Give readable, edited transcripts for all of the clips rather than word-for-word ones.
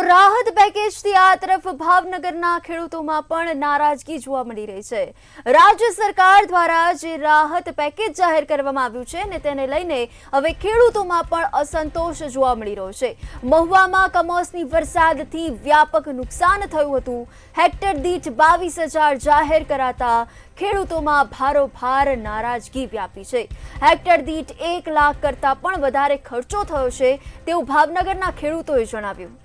તો રાહત પેકેજથી આ તરફ ભાવનગરના ખેડૂતોમાં પણ નારાજગી જોવા મળી રહી છે। રાજ્ય સરકાર દ્વારા જે રાહત પેકેજ જાહેર કરવામાં આવ્યું છે ને તેને લઈને હવે ખેડૂતોમાં પણ અસંતોષ જોવા મળી રહ્યો છે। મહુવામાં કમોસમી વરસાદથી વ્યાપક નુકસાન થયું હતું। હેક્ટર દીઠ 22,000 જાહેર કરાતા ખેડૂતોમાં ભારોભાર નારાજગી વ્યાપી છે। હેક્ટર દીઠ 1 લાખ કરતાં પણ વધારે ખર્ચો થયો છે તેવું ભાવનગરના ખેડૂતોએ જણાવ્યું।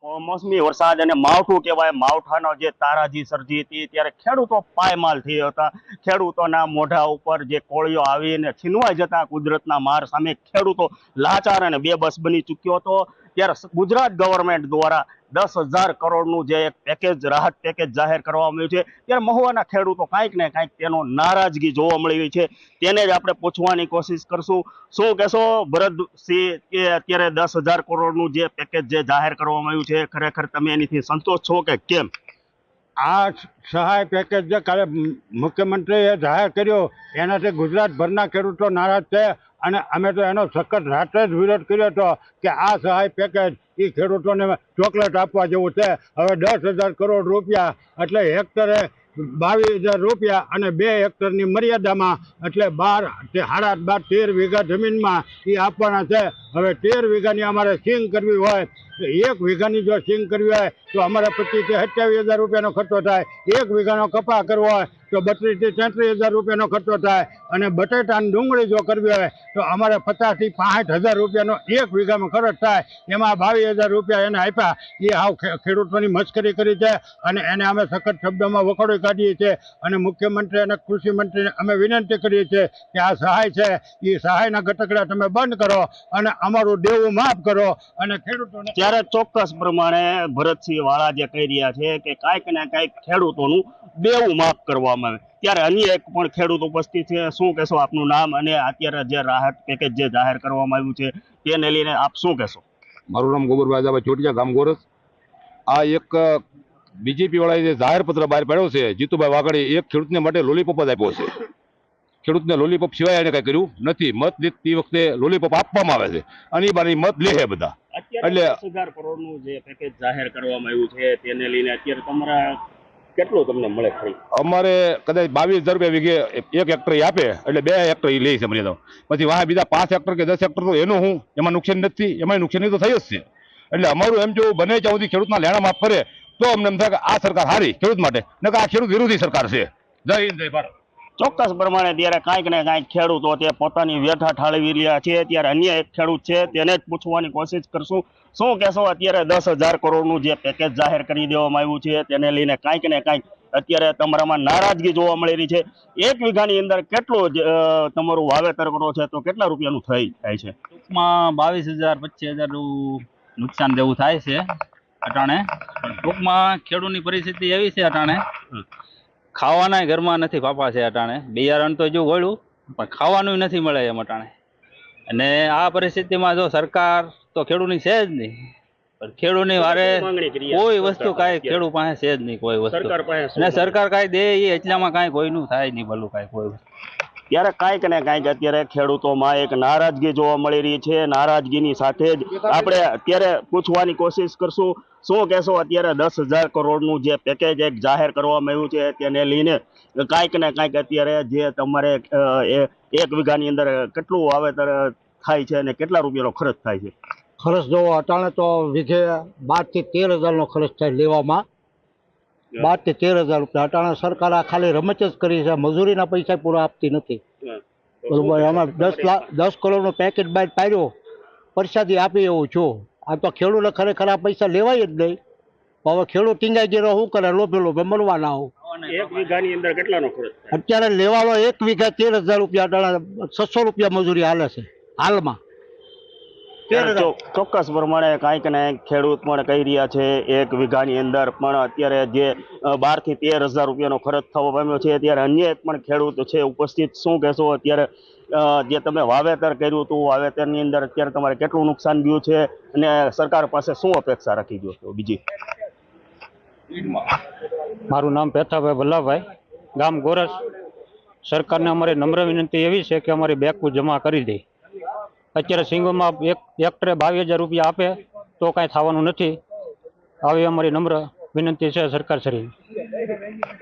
કમોસમી વરસાદ અને માવઠું કહેવાય, માવઠાનો જે તારાજી સર્જી હતી ત્યારે ખેડૂતો પાયમાલ થયા હતા। ખેડૂતોના મોઢા ઉપર જે કોળિયો આવીને છીનવાઈ જતા કુદરતના માર સામે ખેડૂતો લાચાર અને બેબસ બની ચૂક્યો હતો। ત્યારે ગુજરાત ગવર્મેન્ટ દ્વારા 10,000 કરોડનું જે એક પેકેજ રાહત પેકેજ જાહેર કરવામાં આવ્યું છે ત્યારે મહુવાના ખેડૂતો કાંઈક ને કાંઈક તેનો નારાજગી જોવા મળી રહી છે। તેને જ આપણે પૂછવાની કોશિશ કરશું। શું કહેશો ભરતસિંહ કે અત્યારે 10,000 કરોડનું જે પેકેજ જે જાહેર કરવામાં આવ્યું છે ખરેખર તમે એનીથી સંતોષ છો કે કેમ? આ સહાય પેકેજ જે કાલે મુખ્યમંત્રીએ જાહેર કર્યો એનાથી ગુજરાતભરના ખેડૂતો નારાજ છે અને અમે તો એનો સખત રાત્રે જ વિરોધ કર્યો હતો કે આ સહાય પેકેજ એ ખેડૂતોને ચોકલેટ આપવા જેવું છે। હવે 10,000 કરોડ રૂપિયા એટલે હેક્ટરે 22,000 રૂપિયા અને 2 હેક્ટરની મર્યાદામાં એટલે 13 વીઘા જમીનમાં એ આપવાના છે। હવે 13 વીઘાની અમારે સિંગ કરવી હોય તો 1 વીઘાની જો સિંગ કરવી હોય તો અમારે 25,000 થી 27,000 રૂપિયાનો ખર્ચો થાય। 1 વીઘાનો કપા કરવો હોય તો 32,000 થી 33,000 રૂપિયાનો ખર્ચો થાય અને બટેટાની ડુંગળી જો કરવી હોય તો અમારે 50,000 થી 65,000 રૂપિયાનો 1 વીઘામાં ખર્ચ થાય। એમાં 22,000 રૂપિયા એને આપ્યા એ હાવ ખેડૂતોની મશ્કરી કરી છે અને એને અમે સખત શબ્દોમાં વખોડી કાઢીએ છીએ અને મુખ્યમંત્રી અને કૃષિ મંત્રીને અમે વિનંતી કરીએ છીએ કે આ સહાય છે એ સહાયના ગટકડા તમે બંધ કરો અને અમારું દેવું માફ કરો અને ખેડૂતોને। ત્યારે ચોક્કસ પ્રમાણે ભરતસિંહ વાળા જે કહી રહ્યા છે કે કાંઈક ને કાંઈક ખેડૂતોનું દેવું માફ કરવામાં આવે। ત્યારે અન્ય એક પણ ખેડૂત ઉપસ્થિત છે। શું કહેશો આપનું નામ અને અત્યારે જે રાહત પેકેજ જે જાહેર કરવામાં આવ્યું છે તેને લઈને આપ શું કહેશો? મારું નામ ગોબરભાઈ ચોટિયા, ગામ ગોરસ। આ એક બીજેપી વાળાએ જે જાહેર પત્ર બહાર પાડ્યો છે જીતુભાઈ વાઘાણી, એક ખેડૂતને માટે લોલીપોપ જ આપ્યો છે। ખેડૂતને લોલીપોપ સિવાય એને કઈ કર્યું નથી। મત તે વખતે લોલીપોપ આપવામાં આવે છે અને એ બાર મત લે છે બધા। એટલે 10,000 કરોડનું જે પેકેજ જાહેર કરવામાં આવ્યું છે તેને લઈને અત્યારે તમારા કેટલું તમને મળે ખરી? અમારે કદાચ 22,000 રૂપિયા વીઘે 1 હેક્ટર આપે એટલે 2 હેક્ટર એ લે છે મને તો। પછી વાહ બીજા 5 હેક્ટર કે 10 હેક્ટર તો એનું હું એમાં નુકસાન નથી, એમાં નુકસાની તો થઈ જ છે। એટલે અમારું એમ જો બને ત્યાં સુધી ખેડૂતના લેણા માફ કરે તો અમને એમ થાય કે આ સરકાર સારી ખેડૂત માટે, ન કે આ ખેડૂત વિરોધી સરકાર છે। જય હિન્દ, જય ભારત। ચોક્કસ પ્રમાણે ત્યારે કાંઈક ને કાંઈક ખેડૂતો તે પોતાની વ્યથા ઠાલવી રહ્યા છે। ત્યારે અન્ય એક ખેડૂત છે તેને જ પૂછવાની કોશિશ કરશું। શું કહેશો અત્યારે 10,000 કરોડનું જે પેકેજ જાહેર કરી દેવામાં આવ્યું છે તેને લઈને કાંઈક ને કાંઈક અત્યારે તમારામાં નારાજગી જોવા મળી રહી છે। 1 વીઘાની અંદર કેટલું તમારું વાવેતર કરો છે તો કેટલા રૂપિયાનું થાય છે? ટૂંકમાં 22,000 25,000 નું નુકસાન જેવું થાય છે અટાણે। ટૂંકમાં ખેડૂતની પરિસ્થિતિ એવી છે અટાણે, ખાવાના ઘરમાં નથી ફાફા છે અટાણે। બિયારણ તો જો વળ્યું પણ ખાવાનું નથી મળે એમ અટાણે। અને આ પરિસ્થિતિમાં જો સરકાર તો ખેડૂતની છે જ નહીં, પણ ખેડૂતની વારે કોઈ વસ્તુ કાંઈ ખેડૂત પાસે છે જ નહીં કોઈ વસ્તુ। અને સરકાર કાંઈ દે એ એટલામાં કાંઈ કોઈનું થાય નહીં ભલું કાંઈ કોઈ વસ્તુ। ત્યારે કાંઈક ને કાંઈક અત્યારે ખેડૂતોમાં એક નારાજગી જોવા મળી રહી છે। નારાજગીની સાથે જ આપણે અત્યારે પૂછવાની કોશિશ કરશું। શું કહેશો અત્યારે 10,000 કરોડનું જે પેકેજ એક જાહેર કરવામાં આવ્યું છે તેને લઈને કાંઈક ને કાંઈક અત્યારે જે તમારે 1 વીઘાની અંદર કેટલું વાવેતર થાય છે અને કેટલા રૂપિયાનો ખર્ચ થાય છે? ખર્ચ જોવો અટાણે તો વીઘે 12,000 થી 13,000 નો ખર્ચ થાય લેવામાં। 12,000 થી 13,000 રૂપિયા અટાણે સરકાર આ ખાલી રમત જ કરી છે, મજૂરીના પૈસા પૂરા આપતી નથી। બરોબર, આમાં 10 કરોડનો પેકેજ બહાર પાડ્યો, પ્રસાદી આપી એવું છું। આ તો ખેડૂતને ખરેખર આ પૈસા લેવાય જ નહીં। હવે ખેડૂત ટીંગાઈ ગયો શું કરે, લોભે લોભે મરવાના આવું। 1 વીઘાની અંદર કેટલાનો ખર્ચ થાય? અત્યારે લેવાનો 1 વીઘા 13,000 રૂપિયા, અટાણે 600 રૂપિયા મજૂરી હાલે છે હાલમાં। ચોક્કસ પ્રમાણે કાંઈક ને ખેડૂત પણ કહી રહ્યા છે 1 વીઘાની અંદર પણ અત્યારે જે 12,000 થી 13,000 રૂપિયાનો ખર્ચ થવા પામ્યો છે। ત્યારે અન્ય એક પણ ખેડૂત છે ઉપસ્થિત। શું કહેશો અત્યારે જે તમે વાવેતર કર્યું હતું વાવેતરની અંદર અત્યારે તમારે કેટલું નુકસાન ગયું છે અને સરકાર પાસે શું અપેક્ષા રાખી ગયો છો બીજી? મારું નામ પેથાભાઈ ભલ્લાભાઈ, ગામ ગોરસ। સરકારને અમારી નમ્ર વિનંતી એવી છે કે અમારી બેકુ જમા કરી દે। અત્યારે સિંગોમાં એક હેક્ટરે 22,000 રૂપિયા આપે તો કાંઈ થવાનું નથી. આવી અમારી નમ્ર વિનંતી છે સરકાર શ્રી.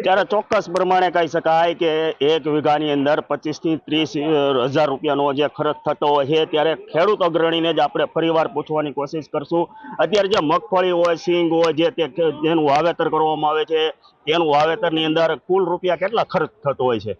ત્યારે ચોક્કસ પ્રમાણે કહી શકાય કે 1 વીઘાની અંદર 25 થી 30 હજાર રૂપિયાનો જે ખર્ચ થતો હોય છે. ત્યારે ખેડૂત અગ્રણીને જ આપણે ફરીવાર પૂછવાની કોશિશ કરશું. અત્યારે જે મગફળી હોય, સિંગ હોય, જેનું વાવેતર કરવામાં આવે છે, તેનું વાવેતરની અંદર કુલ રૂપિયા કેટલા ખર્ચ થતો હોય છે?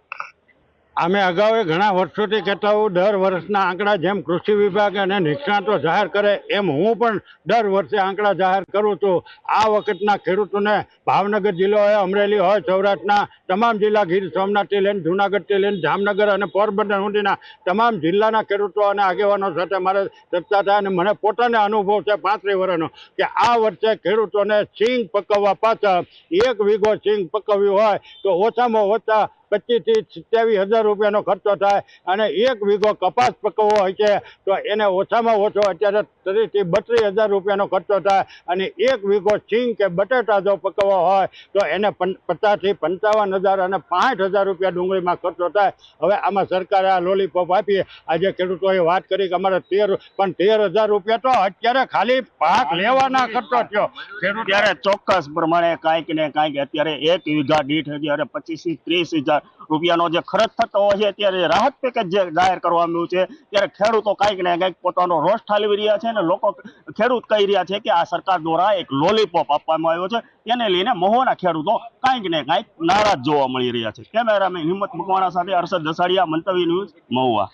અમે અગાઉ ઘણા વર્ષોથી કહેતા હોઉં, દર વર્ષના આંકડા જેમ કૃષિ વિભાગ અને નિષ્ણાતો જાહેર કરે એમ હું પણ દર વર્ષે આંકડા જાહેર કરું છું. આ વખતના ખેડૂતોને ભાવનગર જિલ્લો હોય, અમરેલી હોય, સૌરાષ્ટ્રના તમામ જિલ્લા, ગીર સોમનાથથી લઈને જૂનાગઢથી લઈને જામનગર અને પોરબંદર સુધીના તમામ જિલ્લાના ખેડૂતો અને આગેવાનો સાથે મારે ચર્ચા થાય અને મને પોતાને અનુભવ છે 35 વર્ષનો કે આ વર્ષે ખેડૂતોને સિંગ પકવવા પાછળ 1 વીઘો સિંગ પકવ્યું હોય તો ઓછામાં ઓછા 25 થી 27 હજાર રૂપિયાનો ખર્ચો થાય અને 1 વીઘો કપાસ પકવવો હોય છે તો એને ઓછામાં ઓછો અત્યારે 30 થી 32 હજાર રૂપિયાનો ખર્ચો થાય અને 1 વીઘો સિંગ કે બટાટા જો પકવવા હોય તો એને 50 થી 55 હજાર અને 60 હજાર રૂપિયા ડુંગળીમાં ખર્ચો થાય. હવે આમાં સરકારે આ લોલીપોપ આપી. આજે ખેડૂતોએ વાત કરી કે અમારે 13 હજાર રૂપિયા તો અત્યારે ખાલી પાક લેવાના ખર્ચો થયો. ત્યારે ચોક્કસ પ્રમાણે કાંઈક ને કાંઈક અત્યારે 1 વીઘા દીઠ અત્યારે 25 થી 30 હજાર રૂપિયાનો જે ખર્ચ થતો હોય છે. ત્યારે રાહત પેકેજ જે જાહેર કરવામાં આવ્યું છે ત્યારે ખેડૂતો કાંઈક ને કાંઈક પોતાનો રોષ ઠાલવી રહ્યા છે અને લોકો ખેડૂત કહી રહ્યા છે કે આ સરકાર દ્વારા એક લોલીપોપ આપવામાં આવ્યો છે. તેને લઈને મહુવાના ખેડૂતો કાંઈક ને કાંઈક નારાજ જોવા મળી રહ્યા છે. કેમેરામેન હિંમત મકવાણા સાથે હર્ષદ દસાડિયા, મંતવ્ય ન્યૂઝ, મહુવા.